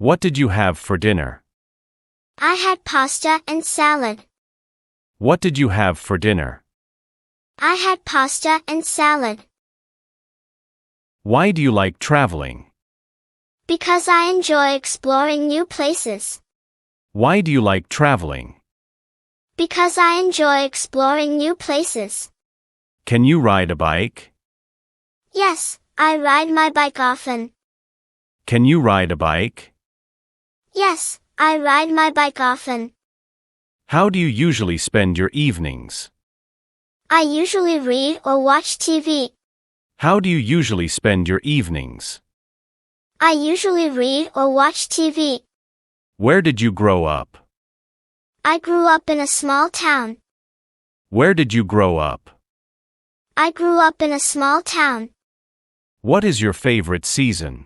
What did you have for dinner? I had pasta and salad. What did you have for dinner? I had pasta and salad. Why do you like traveling? Because I enjoy exploring new places. Why do you like traveling? Because I enjoy exploring new places. Can you ride a bike? Yes, I ride my bike often. Can you ride a bike? Yes, I ride my bike often. How do you usually spend your evenings? I usually read or watch TV. How do you usually spend your evenings? I usually read or watch TV. Where did you grow up? I grew up in a small town. Where did you grow up? I grew up in a small town. What is your favorite season?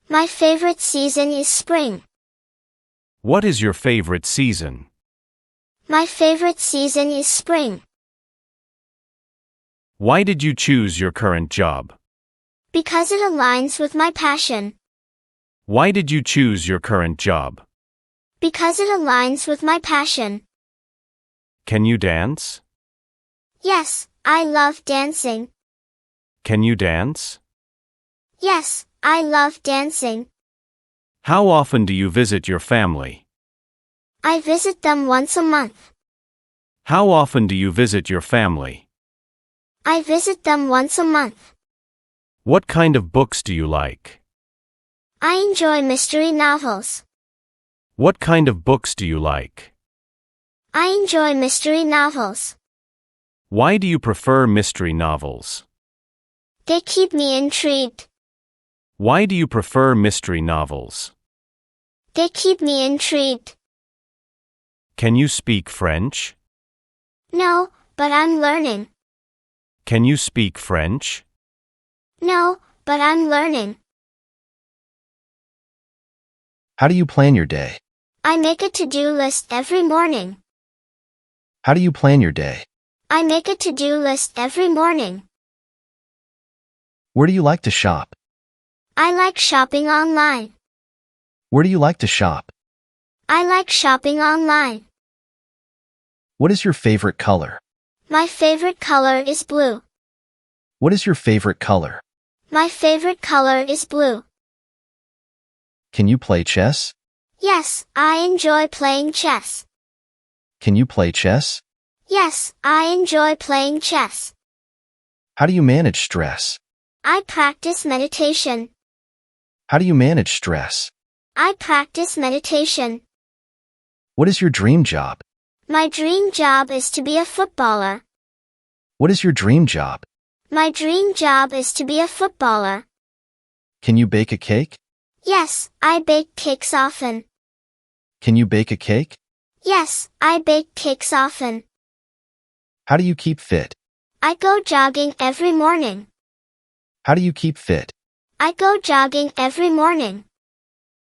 My favorite season is spring. What is your favorite season? My favorite season is spring. Why did you choose your current job? Because it aligns with my passion. Why did you choose your current job? Because it aligns with my passion. Can you dance? Yes, I love dancing. Can you dance? Yes, I love dancing. How often do you visit your family? I visit them once a month. How often do you visit your family? I visit them once a month. What kind of books do you like? I enjoy mystery novels. What kind of books do you like? I enjoy mystery novels. Why do you prefer mystery novels? They keep me intrigued. Why do you prefer mystery novels? They keep me intrigued. Can you speak French? No, but I'm learning. Can you speak French? No, but I'm learning. How do you plan your day? I make a to-do list every morning. How do you plan your day? I make a to-do list every morning. Where do you like to shop? I like shopping online. Where do you like to shop? I like shopping online. What is your favorite color? My favorite color is blue. What is your favorite color? My favorite color is blue. Can you play chess? Yes, I enjoy playing chess. Can you play chess? Yes, I enjoy playing chess. How do you manage stress? I practice meditation. How do you manage stress? I practice meditation. What is your dream job? My dream job is to be a footballer. What is your dream job? My dream job is to be a footballer. Can you bake a cake? Yes, I bake cakes often. Can you bake a cake? Yes, I bake cakes often. How do you keep fit? I go jogging every morning. How do you keep fit? I go jogging every morning.